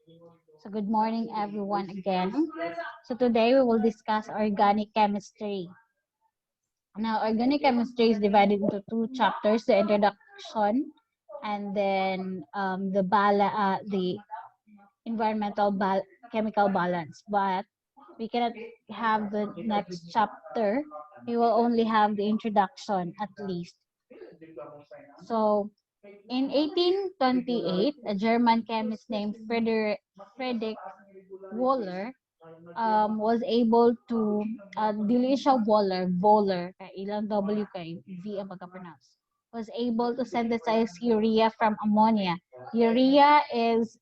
So good morning everyone again. So today we will discuss organic chemistry. Now organic chemistry is divided into two chapters, the introduction and then the environmental chemical balance. But we cannot have the next chapter. We will only have the introduction at least. So in 1828, a German chemist named Friedrich Wöhler was able to, dili siya Wöhler, kay ilang W kay V ang pagka-pronounce, was able to synthesize urea from ammonia. Urea is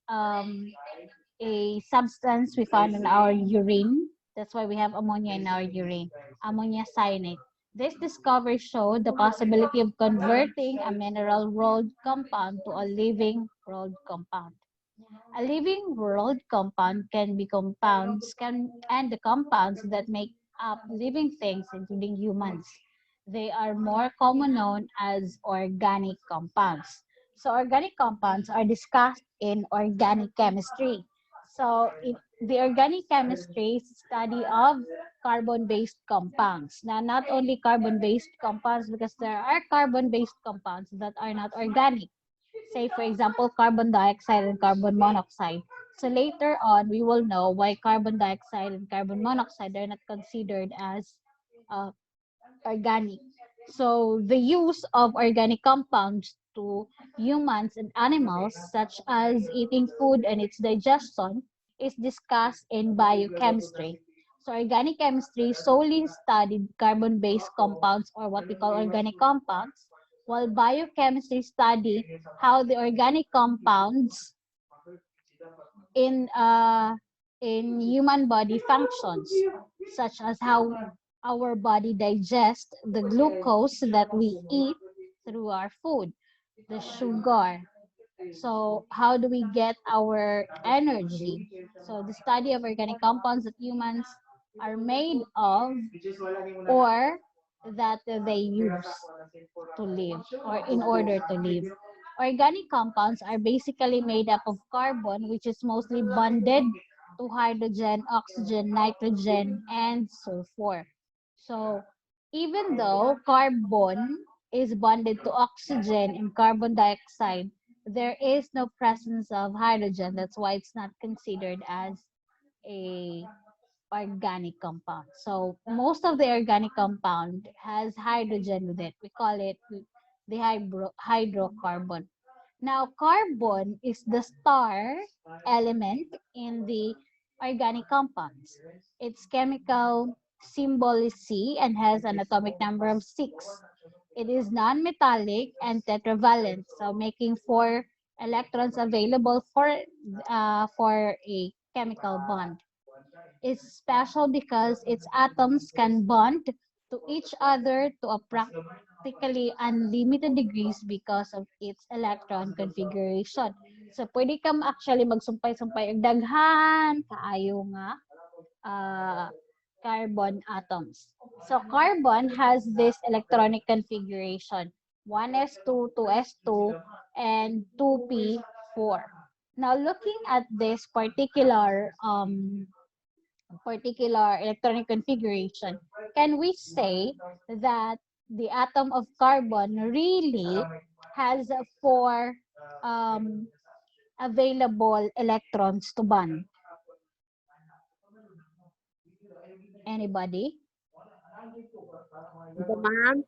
a substance we found in our urine. That's why we have ammonia in our urine, ammonia cyanide. This discovery showed the possibility of converting a mineral world compound to a living world compound. A living world compound can be and the compounds that make up living things, including humans. They are more common known as organic compounds. So organic compounds are discussed in organic chemistry. So the organic chemistry is study of carbon-based compounds. Now, not only carbon-based compounds, because there are carbon-based compounds that are not organic. Say, for example, carbon dioxide and carbon monoxide. So later on, we will know why carbon dioxide and carbon monoxide are not considered as uh, organic. So the use of organic compounds to humans and animals, such as eating food and its digestion, is discussed in biochemistry. So organic chemistry solely studied carbon-based compounds, or what we call organic compounds, while biochemistry study how the organic compounds in uh, in human body functions, such as how our body digests the glucose that we eat through our food, the sugar. So how do we get our energy? So the study of organic compounds that humans are made of, or that they use to live, or in order to live. Organic compounds are basically made up of carbon, which is mostly bonded to hydrogen, oxygen, nitrogen, and sulfur. So even though carbon is bonded to oxygen and carbon dioxide, there is no presence of hydrogen. That's why it's not considered as a organic compound. So most of the organic compound has hydrogen with it. We call it the hydrocarbon. Now, carbon is the star element in the organic compounds. Its chemical symbol is C and has an atomic number of 6. It is non-metallic and tetravalent, so making 4 electrons available for a chemical bond. It's special because its atoms can bond to each other to a practically unlimited degrees because of its electron configuration. So, pwede ka actually magsumpay-sumpay ang daghan kaayo nga carbon atoms. So, carbon has this electronic configuration: 1s2, 2s2, and 2p4. Now, looking at this particular electronic configuration, can we say that the atom of carbon really has 4 available electrons to bond? Anybody? Ma'am,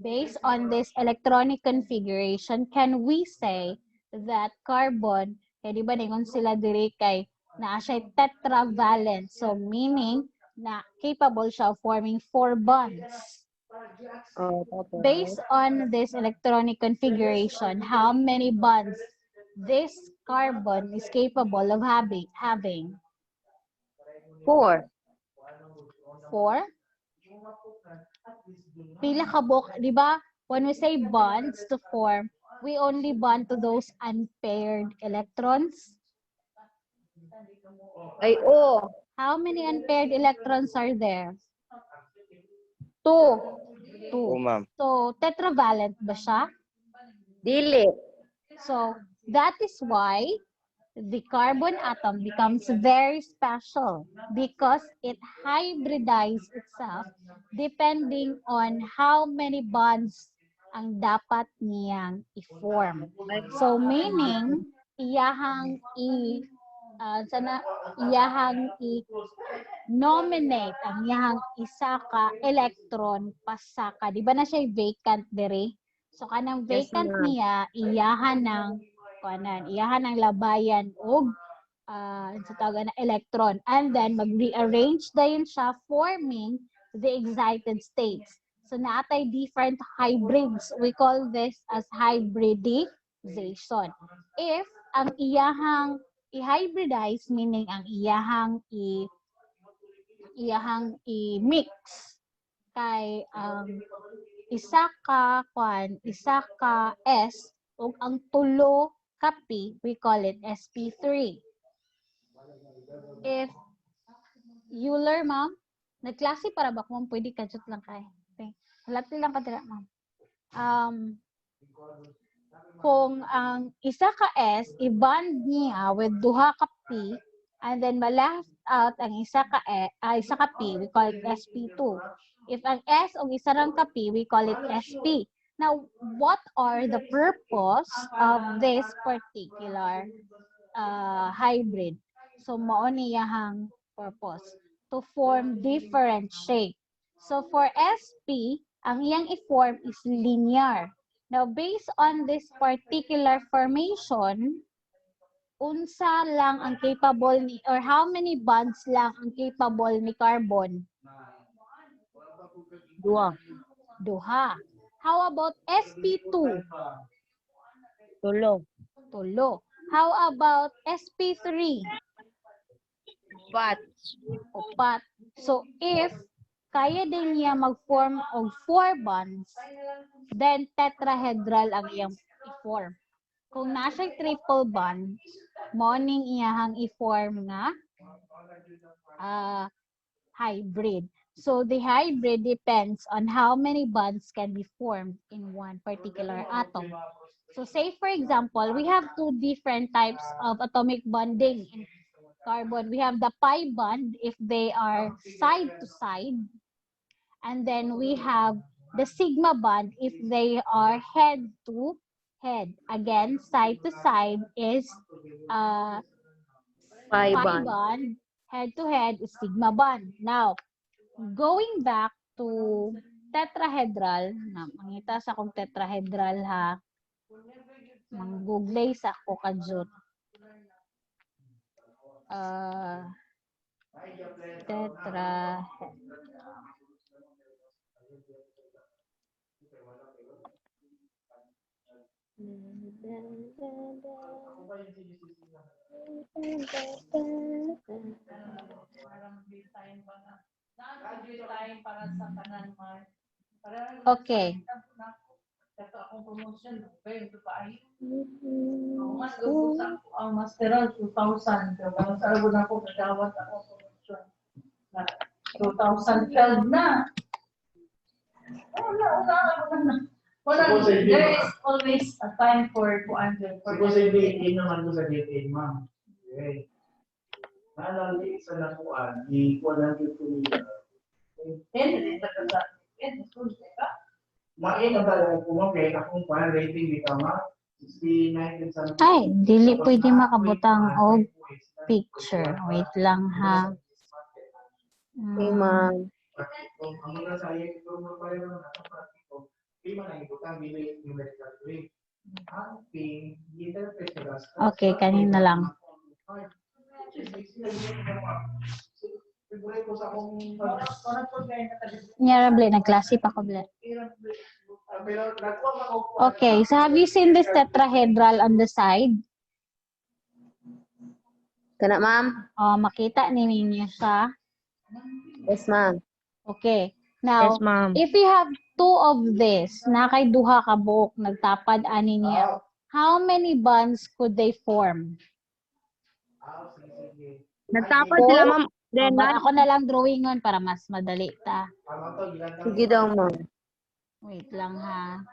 Based on this electronic configuration, can we say that carbon, kaya di ba ningon sila diri kay na siya tetravalent, so meaning na capable siya of forming 4 bonds. Based tapos, on this electronic configuration, how many bonds this carbon is capable of having? 4. 4? Pila ka di ba? When we say bonds to form, we only bond to those unpaired electrons. Ay, oh, How many unpaired electrons are there? 2. 2. Oo, ma'am. So, tetravalent ba siya? Dili. So, that is why the carbon atom becomes very special because it hybridizes itself depending on how many bonds ang dapat niyang i-form. So meaning iyahang i-nominate ang iyahang isa ka electron pasaka. Di ba na siya vacant dere? So kanang vacant niya iyahan ng labayan og sa tawag na electron, and then mag-rearrange dayon siya forming the excited states. So naatay different hybrids. We call this as hybridization. If ang iyahang i-hybridize, meaning ang iyahang i-mix kay isa ka S ug ang tulo ka P, we call it sp3. If Euler, ma'am, nagklase para ba kung pwede kadjut lang kay. Okay. Halati lang ka dira, ma'am. Kung ang isa ka S, i-bond niya with duha ka P, and then ma-left out ang isa ka P, we call it sp2. If ang S o isa lang ka P, we call it sp. Now, what are the purpose of this particular hybrid? So, mao niyahang purpose to form different shape. So, for sp, ang iyang i-form is linear. Now, based on this particular formation, unsa lang ang capable ni, or how many bonds lang ang capable ni carbon? Duha. How about sp2? Tulo. How about sp3? Upat. So, if kaya din niya mag-form og 4 bonds, then tetrahedral ang iyang i-form. Kung nasa triple bond, morning iyahang i-form nga hybrid. So, the hybrid depends on how many bonds can be formed in one particular atom. So, say for example, we have two different types of atomic bonding in carbon. We have the pi bond if they are side to side. And then we have the sigma bond if they are head to head. Again, side to side is pi bond. Head to head is sigma bond. Now, going back to tetrahedral, mangita sa akong tetrahedral ha. Manggooglay sa ako kadjot. Tetrahedral. Okay. Masteral 2000. Sa alam na ko nagawat ako promotion. 2012 na. There is always a time for kuan. Siguro sa DA naman mo sa DA, ma'am. Okay. Nalali sa nakuan, i-kuan lang yung tumila. Main na ba kung okay, akong kuan rating di tama? 69 and something. Ay, dili pwede makabutang og picture. Wait lang ha. Okay, ma'am. Kung ang mga sa iyo, kung mga pareho na nakapratiko, di man ang ibutang bili yung medical grade. Ang ping, Okay, kanina lang. Nyarable, nagklase pa ko bla. Okay, so have you seen this tetrahedral on the side? Kana, ma'am? Makita ninyo siya. Yes, ma'am. Okay. Now, Yes, ma'am. if you have two of this, na kay duha ka buok, nagtapad ani niya, how many bonds could they form? Nagtapad sila, ma'am. Then, Ako na lang drawingon para mas madali ta. sige daw, ma'am. Wait lang ha.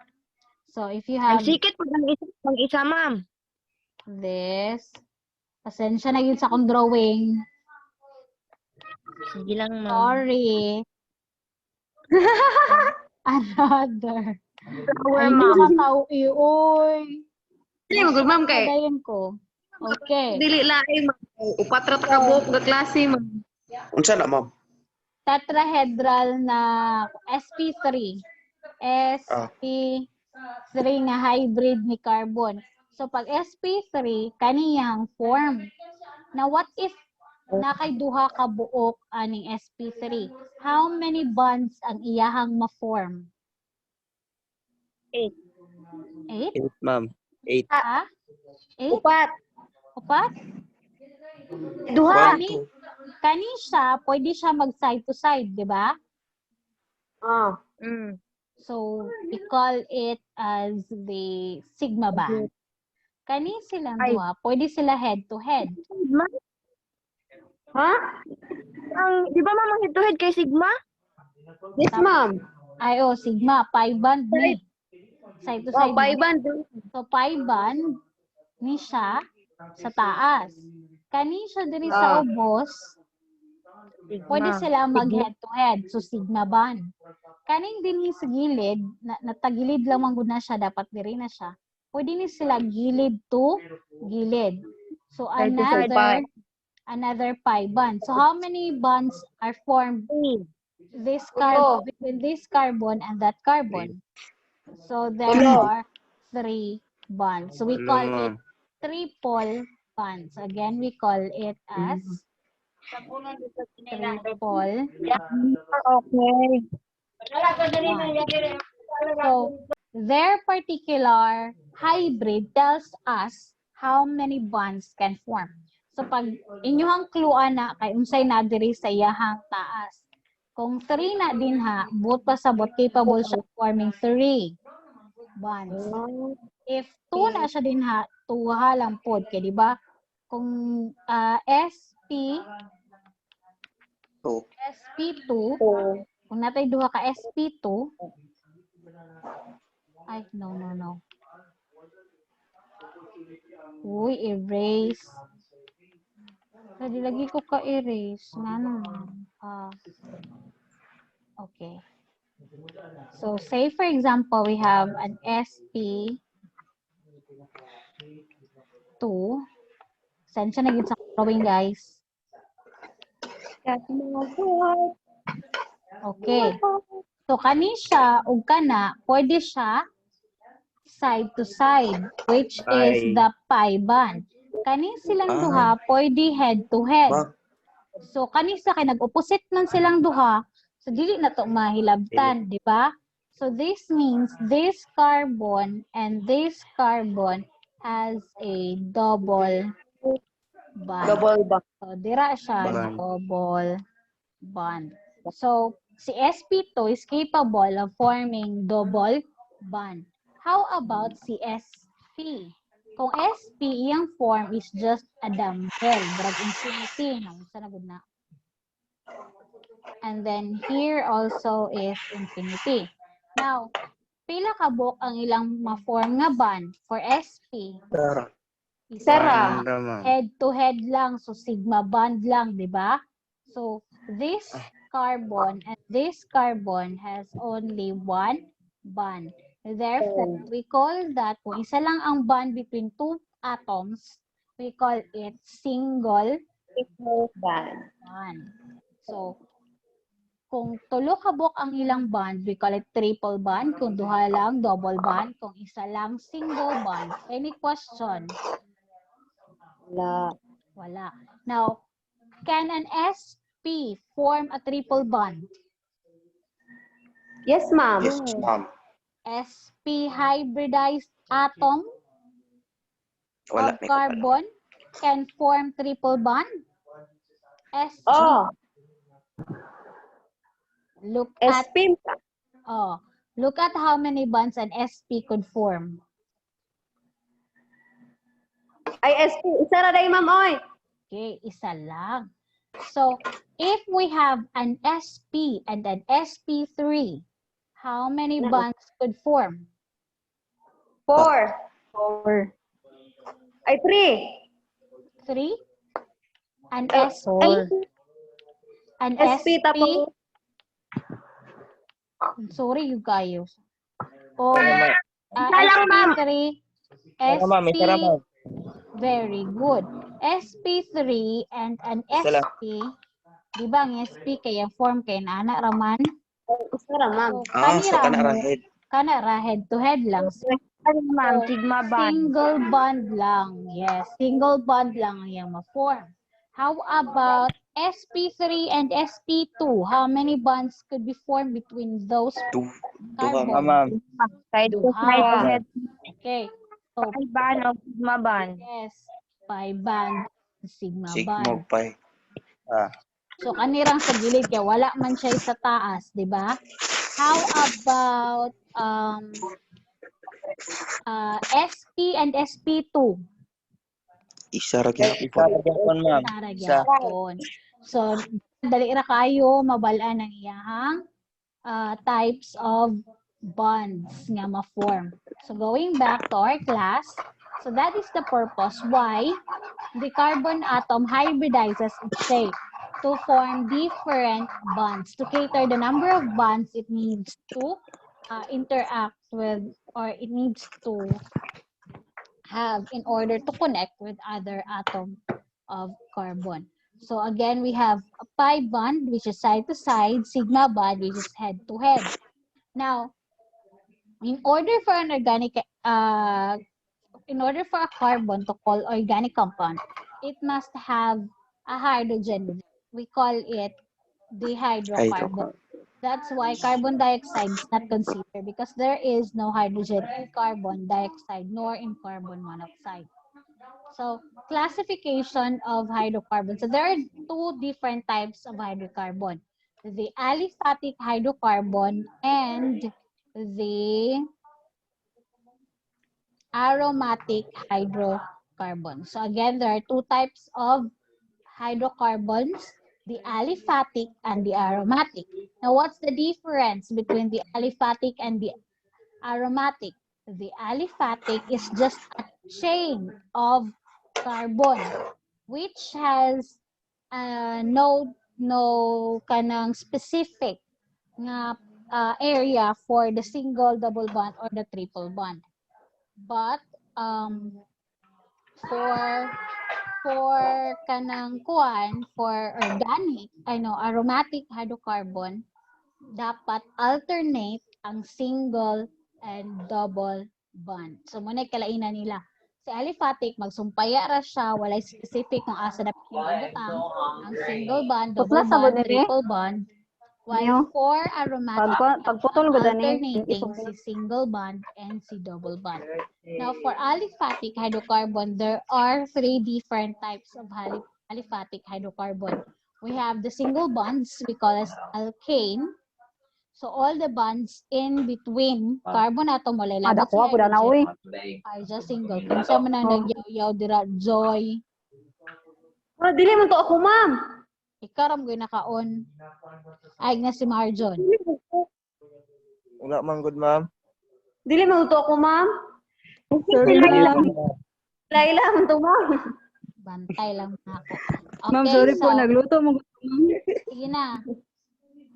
So, if you have Nagsikit pag ang isa, ma'am. this, Pasensya na yun sa akong drawing. Sige lang, ma'am. Sorry. Another. Flower, Ay, hindi ma'am. ka tao, uy. Dili, magod, ma'am, kay. Padayon ko. Okay. Dili laing, ma'am. Upat ra ka buok nga klase, ma'am. Unsa na, ma'am? Tetrahedral na sp3. sp3 nga hybrid ni carbon. So, pag sp3, kaniyang form. Now, what if nakay duha ka buok aning sp3? How many bonds ang iyahang ma-form? 8. 8? 8, ma'am. 8. Ha? 8? Upat. Upat? Duha. Kani siya, pwede siya mag side to side, di ba? Ah. So, we call it as the sigma band. Kani silang Ay. duha, pwede sila head to head. Ha? Di ba, ma'am, ang head to head kay Sigma? Yes, ma'am. Ay, sigma, pi band ni. Side to Oh, side. pi ni. band. So, pi band ni siya sa taas. Kani siya diri sa ubos, pwede sila mag head to head. So, sigma band. Kaning din sa gilid, natagilid lang man gud na siya, dapat diri na siya. Pwede ni sila gilid to gilid. So, another pi band. So, how many bonds are formed between this carbon and that carbon? So, there are 3 bonds. So, we Hello, call it ma'am. triple bonds. Again, we call it as triple. Okay. So, their particular hybrid tells us how many bonds can form. So, pag inyong kluan na kay unsay na diri sa iyahang taas. Kung 3 na din ha, buot pa sabot capable siya forming 3 bonds. If 2 na siya din ha, 2 ha lang pod kay di ba? Kung So, SP2, kung natay duha ka SP2, ay, no. Uy, erase. Pwede lagi ko ka-erase. Nga naman. Okay. So, say for example, we have an SP2. Saan siya naging sa drawing, guys? Okay. So, kani siya, ug kana, pwede siya side to side, which is the pi band. Kani silang duha, pwede head to head. ma'am. So, kani sa kay nag-opposite man silang duha, so dili na to mahilabtan, di ba? So, this means this carbon and this carbon has a double bond. Double back. So, dira siya, Bond. double bond. So, si sp2 is capable of forming double bond. How about si sp? Kung sp, iyang form is just a dumbbell, brag infinity, sa nagud na. And then here also is infinity. Now, pila ka buok ang ilang ma-form nga bond for sp? Tara. Tara. Banda, ma'am. Head to head lang, so sigma bond lang, di ba? So, this carbon and this carbon has only one bond. Therefore, we call that, kung isa lang ang bond between two atoms, we call it single Band. bond. So, kung tulo ka buok ang ilang bond, we call it triple bond. Kung duha lang, double bond. Kung isa lang, single bond. Any question? Wala. Now, can an sp form a triple bond? Yes, ma'am. Yes, ma'am. sp hybridized atom Wala, of may carbon can form triple bond? sp. Look at SP. look at how many bonds an sp could form. Ay, SP. Isa ra day, ma'am, oy. Okay, isa lang. So, if we have an sp and an sp3, how many bonds could form? 4. Ay, 3. 3, an Ay, SP, an SP SP, tapos sorry you guys. O isa lang, ma'am. SP3, Isa ma'am, isa lang, SP, ma'am. very good. SP3 and an Isa lang. SP, di ba ang SP kaya form kay na anak raman? Isa lang, ma'am. So, So kana ra head. kanara head to head lang. Ano, ma'am? So, Sigma bond. single bond lang. Yes, single bond lang ang iyang ma-form. How about SP3 and SP2? How many bonds could be formed between those Duha, carbon? ma'am. Side to Duha. side to head. Okay. So, Pi bond o sigma bond. yes, pi band, sigma Sigma band. pi. So, kanirang sa gilid kaya wala man siya sa taas, di ba? How about SP and SP2? Isa ra Isa gyapon. ra gyapon, ma'am. Tara Isa. gyapon. So, dali ra kayo mabalaan ang iyahang types of bonds nga ma-form. So, going back to our class, so that is the purpose why the carbon atom hybridizes its shape to form different bonds. To cater the number of bonds it needs to interact with, or it needs to have in order to connect with other atom of carbon. So again, we have a pi bond, which is side to side, sigma bond, which is head to head. Now, in order for an organic, in order for a carbon to call organic compound, it must have a hydrogen. We call it dihydrocarbon. That's why carbon dioxide is not considered because there is no hydrogen in carbon dioxide nor in carbon monoxide. So, classification of hydrocarbons. So, there are two different types of hydrocarbon. The aliphatic hydrocarbon and the aromatic hydrocarbon. So, again, there are two types of hydrocarbons, the aliphatic and the aromatic. Now, what's the difference between the aliphatic and the aromatic? The aliphatic is just a chain of carbon which has no kanang specific nga area for the single double bond or the triple bond. But for kanang kuan, for organic, aromatic hydrocarbon, dapat alternate ang single and double bond. So, muna kalainan nila. Si aliphatic, magsumpaya ra siya, walay specific kung asa dapat yung ibutang, ang single bond, double bond, triple bond. While for aromatic, alternating si single bond and si double bond. Now, for aliphatic hydrocarbon, there are three different types of aliphatic hydrocarbon. We have the single bonds, we call as alkane. So, all the bonds in between carbon atom wala labot sa hydrogen are just single. Kinsa man ang nagyaw-yaw dira, Joy. Dili man to ako, ma'am. Ikaw ram gyud naka-on. Ay nga si Marjon. Wala man good, ma'am. Dili man to ako, ma'am. Sorry, ma'am. Laila man to, ma'am. Bantay lang na ako. Okay, Ma'am, sorry so, po, nagluto mo. sige na.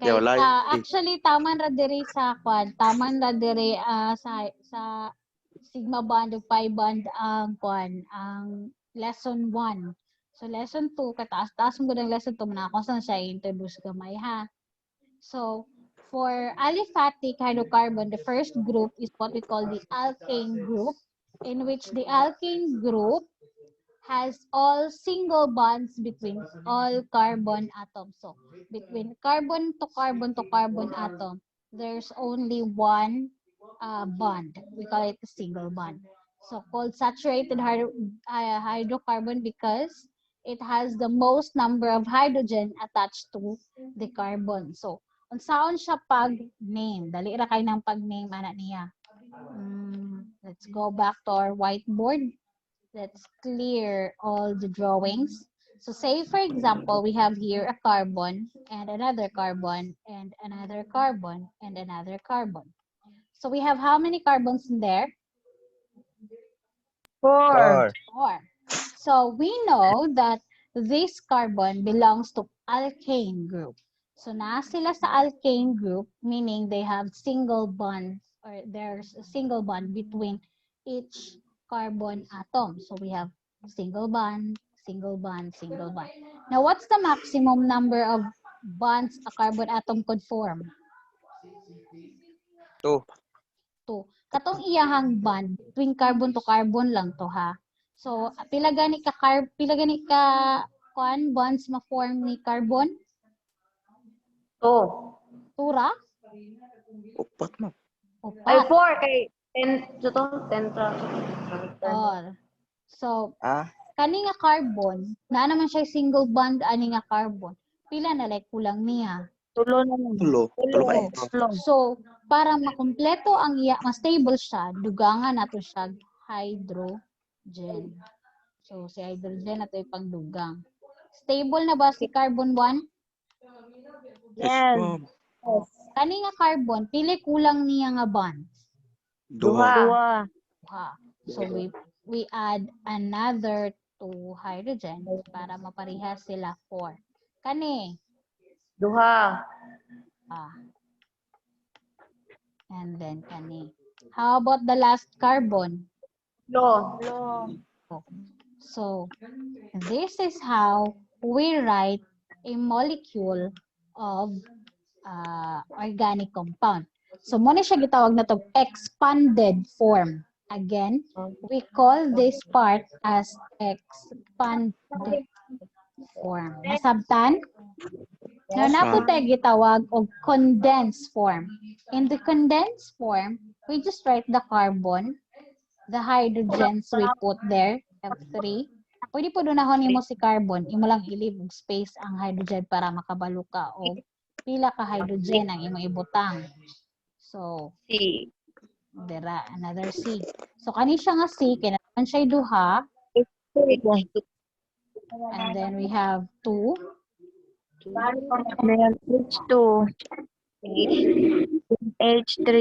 Yeah, wala. Actually, taman ra diri sa kwan. Taman ra diri sa sigma bond o pi bond ang kwan, ang lesson 1. So, lesson 2, kataas-taas mo ng lesson 2, manakos na siya introduce gamay ha. So, for aliphatic hydrocarbon, the first group is what we call the alkane group, in which the alkane group has all single bonds between all carbon atoms. So, between carbon to carbon atom, there's only one bond. We call it a single bond. So, called saturated hydrocarbon because it has the most number of hydrogen attached to the carbon. So, unsaon siya pag-name? Dali ra kay ng pag-name ana niya. Let's go back to our whiteboard. Let's clear all the drawings. So say, for example, we have here a carbon and another carbon and another carbon and another carbon. So we have how many carbons in there? 4. 4. So we know that this carbon belongs to alkane group. So na sila sa alkane group, meaning they have single bonds or there's a single bond between each carbon atom. So we have single bond, single bond, single bond. Now what's the maximum number of bonds a carbon atom could form? 2. 2. Katong iyahang bond between carbon to carbon lang to ha. So pila gani ka kuan bonds ma-form ni carbon? 2. Tura? Upat mo. Ay, Upat. 4 kay 10 to 10 to. So Ah, kani nga carbon, na naman siya single bond ani nga carbon. Pila na like kulang niya. Tulo na lang. 3. 3 ka Oo. extra. So para makumpleto ang iya, ma-stable siya, dugangan nato siya hydrogen. So si hydrogen nato ipangdugang. Stable na ba si carbon 1? Yes, ma'am. Kani nga carbon, pili kulang niya nga bonds. 2. Ha. So we add another 2 hydrogen para maparehas sila 4. Kani. Duha. And then kani. How about the last carbon? Lo. So this is how we write a molecule of organic compound. So muna siya gitawag na to expanded form. Again, we call this part as expanded form. Nasabtan? Now, Yes, napo ma'am. tayo gitawag og condensed form. In the condensed form, we just write the carbon, the hydrogens we put there, F3. Pwede po dunahon nimo si carbon, imo lang ilib og space ang hydrogen para makabalo ka og pila ka hydrogen ang imo ibutang. So, C. dira another C. So kani siya nga C kay naman siya duha, and then we have 2. H2. H3.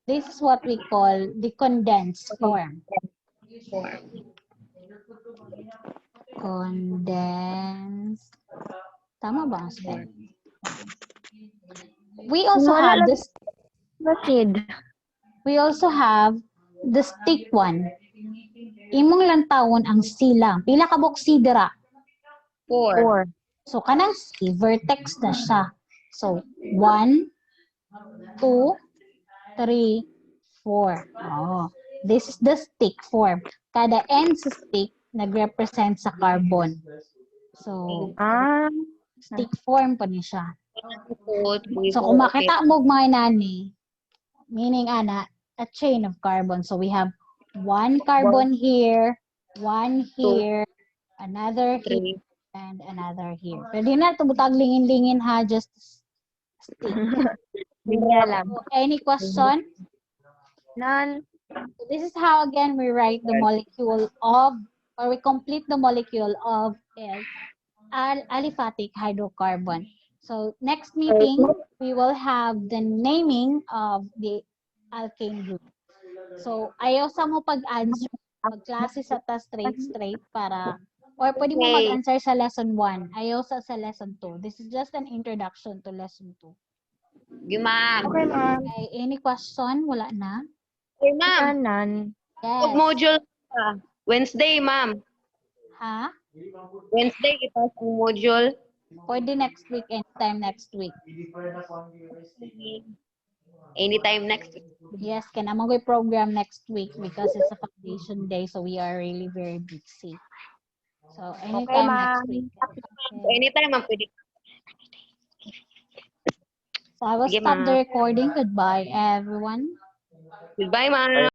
This is what we call the condensed form. Condensed. Tama ba ang spell? We also have this. We also have the stick one. Imong lang tawon ang C lang. Pila ka box C dira? 4. So kanang C, vertex na siya. So 1, 2, 3, 4. Oh, this is the stick form. Kada end sa stick nag-represent sa carbon. So stick form pa ni siya. So kung makita mo mga nani, meaning ana, a chain of carbon. So we have 1 carbon here, 1 here, another here, and another here. Pwede na ito butag lingin-lingin ha, just stick. So, any question? None. So this is how again we write the molecule of, or we complete the molecule of aliphatic hydrocarbon. So next meeting, we will have the naming of the alkane group. So ayaw sa mo pag-answer, mag-klase sa ta straight para, or pwede mo mag-answer sa lesson 1. Ayaw sa lesson 2. This is just an introduction to lesson 2. Ma'am. Okay, ma'am. Okay, any question? Wala na? Okay, ma'am. None. Yes. Module Wednesday, ma'am. Ha? Wednesday, ipas ang module. Pwede next week, anytime next week. Anytime next week. Yes, can naman we program next week because it's a foundation day, so we are really very busy. So anytime next week. Okay. Anytime, ma'am. Pwede. So I will Sige, stop the ma'am. recording. Goodbye, everyone. Goodbye, ma'am.